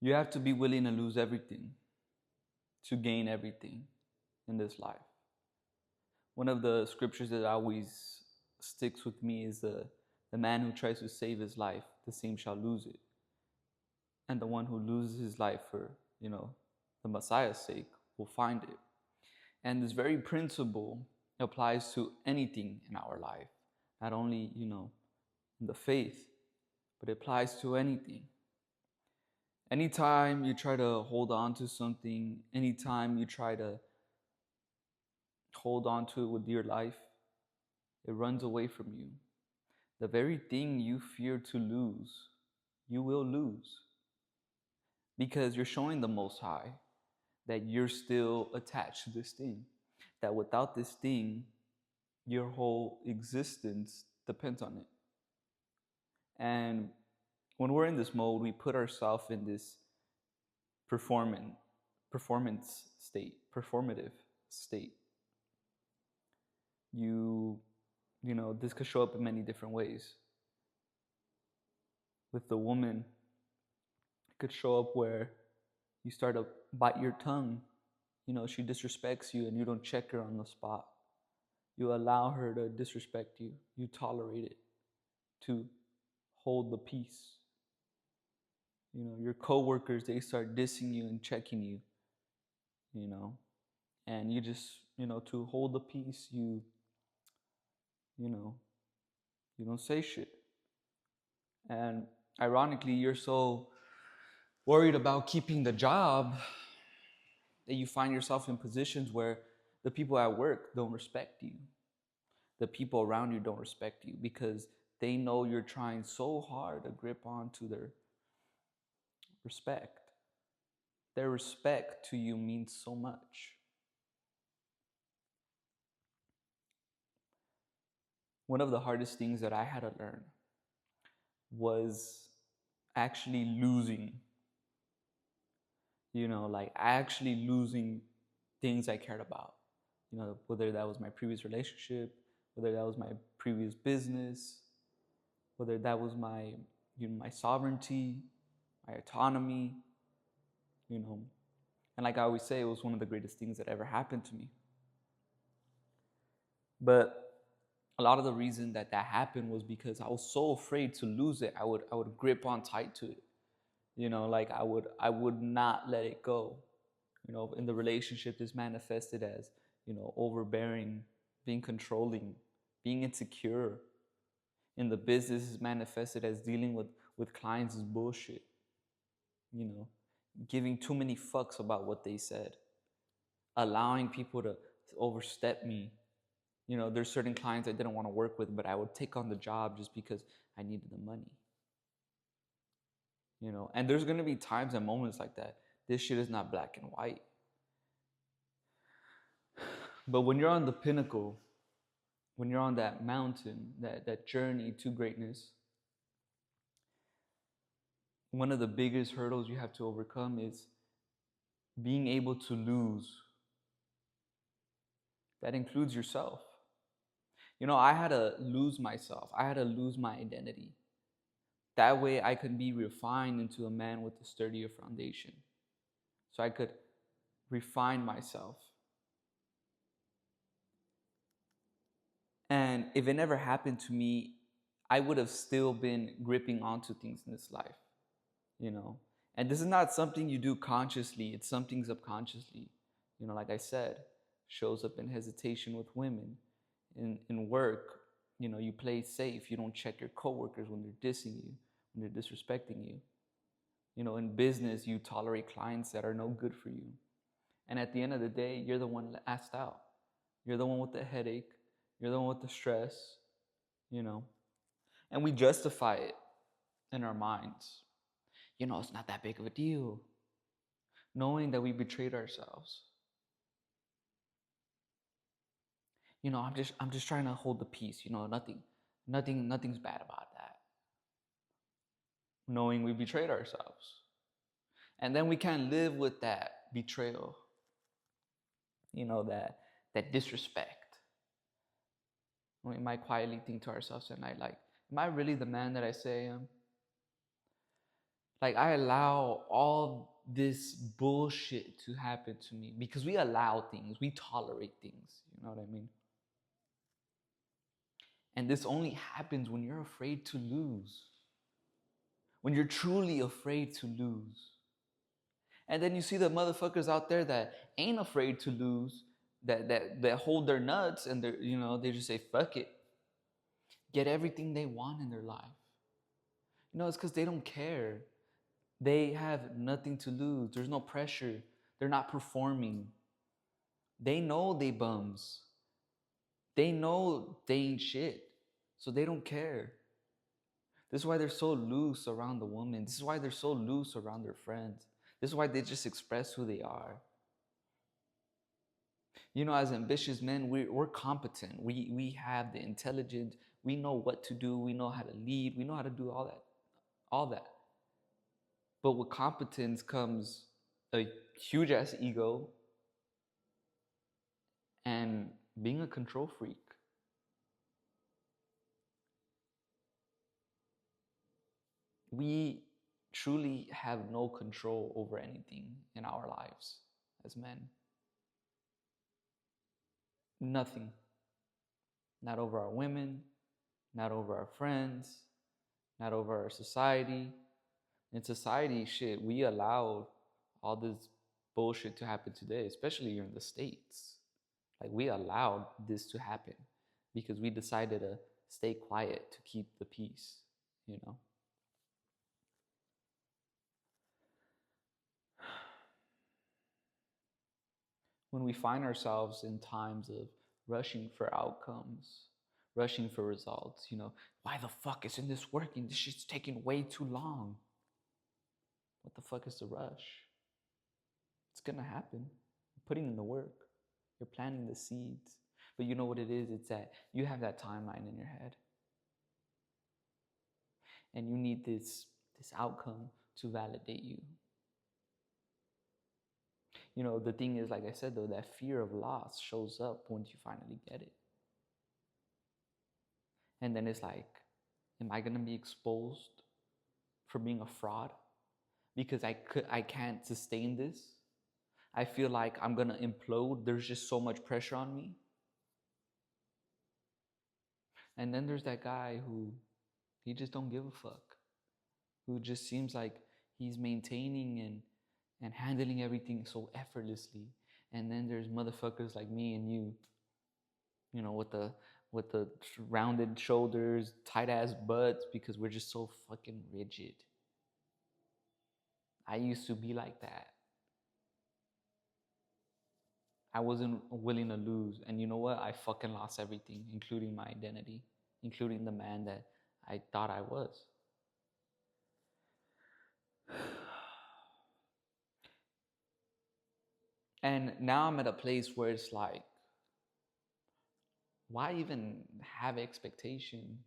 You have to be willing to lose everything to gain everything in this life. One of the scriptures that always sticks with me is the man who tries to save his life, the same shall lose it. And the one who loses his life for, the Messiah's sake will find it. And this very principle applies to anything in our life, not only, in the faith, but it applies to anything. Anytime you try to hold on to something, anytime you try to hold on to it with your life, it runs away from you. The very thing you fear to lose, you will lose. Because you're showing the Most High that you're still attached to this thing. That without this thing, your whole existence depends on it. And when we're in this mode, we put ourselves in this performative state. This could show up in many different ways. With the woman, it could show up where you start to bite your tongue. She disrespects you and you don't check her on the spot. You allow her to disrespect you. You tolerate it to hold the peace. Your coworkers, they start dissing you and checking you, and you just, to hold the peace, you don't say shit. And ironically, you're so worried about keeping the job that you find yourself in positions where the people at work don't respect you. The people around you don't respect you because they know you're trying so hard to grip onto their respect. Their respect to you means so much. One of the hardest things that I had to learn was actually losing, actually losing things I cared about. Whether that was my previous relationship, whether that was my previous business, whether that was my sovereignty, my autonomy, And like I always say, it was one of the greatest things that ever happened to me. But a lot of the reason that happened was because I was so afraid to lose it. I would grip on tight to it. I would not let it go. In the relationship, this manifested as, overbearing, being controlling, being insecure. In the business, is manifested as dealing with clients is bullshit. Giving too many fucks about what they said. Allowing people to overstep me. There's certain clients I didn't want to work with, but I would take on the job just because I needed the money. And there's going to be times and moments like that. This shit is not black and white. But when you're on the pinnacle, when you're on that mountain, that journey to greatness, one of the biggest hurdles you have to overcome is being able to lose. That includes yourself. I had to lose myself. I had to lose my identity. That way I could be refined into a man with a sturdier foundation. So I could refine myself. And if it never happened to me, I would have still been gripping onto things in this life, And this is not something you do consciously. It's something subconsciously. Like I said, shows up in hesitation with women. In work, you play safe. You don't check your coworkers when they're dissing you, when they're disrespecting you. In business, you tolerate clients that are no good for you. And at the end of the day, you're the one asked out. You're the one with the headache. You're the one with the stress, And we justify it in our minds. It's not that big of a deal. Knowing that we betrayed ourselves. I'm just trying to hold the peace. Nothing's bad about that. Knowing we betrayed ourselves. And then we can't live with that betrayal. That disrespect. We might quietly think to ourselves at night, like, am I really the man that I say I am? Like, I allow all this bullshit to happen to me because we allow things, we tolerate things. You know what I mean? And this only happens when you're afraid to lose, when you're truly afraid to lose. And then you see the motherfuckers out there that ain't afraid to lose, that hold their nuts and they're, they just say, fuck it, get everything they want in their life. It's because they don't care. They have nothing to lose. There's no pressure. They're not performing. They know they bums. They know they ain't shit. So they don't care. This is why they're so loose around the woman. This is why they're so loose around their friends. This is why they just express who they are. As ambitious men, we're competent. We have the intelligence. We know what to do. We know how to lead. We know how to do all that. All that. But with competence comes a huge ass ego and being a control freak. We truly have no control over anything in our lives as men. Nothing. Not over our women, not over our friends, not over our society. In society, shit, we allowed all this bullshit to happen today, especially here in the States. Like, we allowed this to happen because we decided to stay quiet to keep the peace, When we find ourselves in times of rushing for outcomes, rushing for results, why the fuck isn't this working? This shit's taking way too long. What the fuck is the rush? It's gonna happen. You're putting in the work. You're planting the seeds. But you know what it is? It's that you have that timeline in your head. And you need this outcome to validate you. The thing is, like I said, though, that fear of loss shows up once you finally get it. And then it's like, am I gonna be exposed for being a fraud? Because I can't sustain this. I feel like I'm gonna implode. There's just so much pressure on me. And then there's that guy who he just don't give a fuck, who just seems like he's maintaining and handling everything so effortlessly. And then there's motherfuckers like me and you, with the rounded shoulders, tight ass butts, because we're just so fucking rigid. I used to be like that. I wasn't willing to lose. And you know what? I fucking lost everything, including my identity, including the man that I thought I was. And now I'm at a place where it's like, why even have expectation?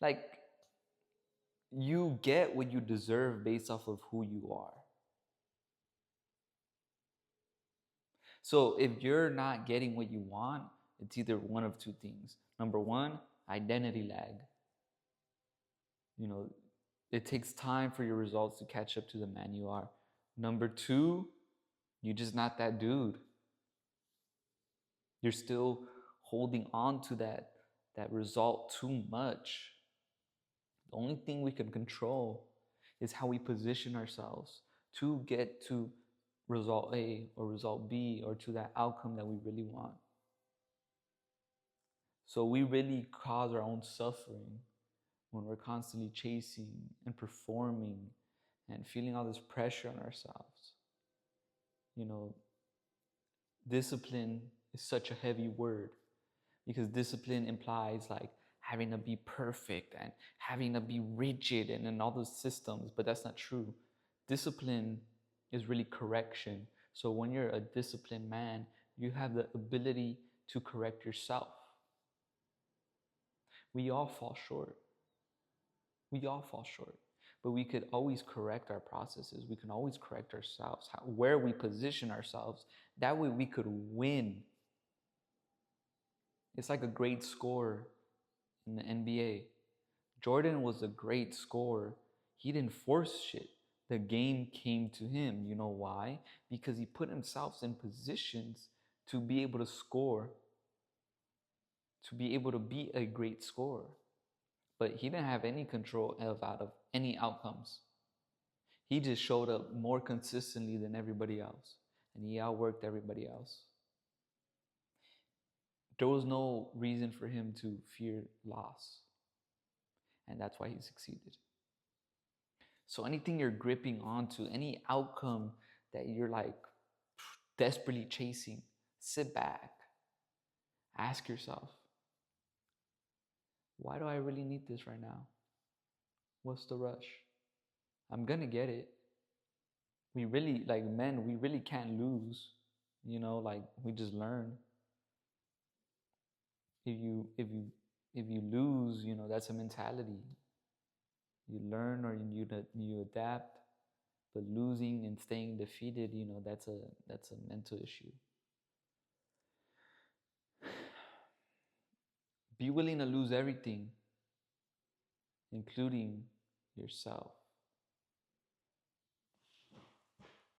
Like, you get what you deserve based off of who you are. So if you're not getting what you want, it's either one of two things. Number one, identity lag. It takes time for your results to catch up to the man you are. Number two, you're just not that dude. You're still holding on to that result too much. The only thing we can control is how we position ourselves to get to result A or result B, or to that outcome that we really want. So we really cause our own suffering when we're constantly chasing and performing and feeling all this pressure on ourselves. Discipline is such a heavy word, because discipline implies like having to be perfect and having to be rigid and all those systems, but that's not true. Discipline is really correction. So when you're a disciplined man, you have the ability to correct yourself. We all fall short. We all fall short. But we could always correct our processes. We can always correct ourselves, where we position ourselves. That way we could win. It's like a great scorer in the NBA. Jordan was a great scorer. He didn't force shit. The game came to him. You know why? Because he put himself in positions to be able to score, to be able to be a great scorer. But he didn't have any control out of any outcomes. He just showed up more consistently than everybody else, and he outworked everybody else. There was no reason for him to fear loss, and that's why he succeeded. So anything you're gripping onto, any outcome that you're like desperately chasing, sit back, ask yourself, why do I really need this right now? What's the rush? I'm gonna get it. We really, like men, we really can't lose. Like we just learn. If you lose, that's a mentality. You learn or you adapt. But losing and staying defeated, that's a mental issue. Be willing to lose everything, including yourself.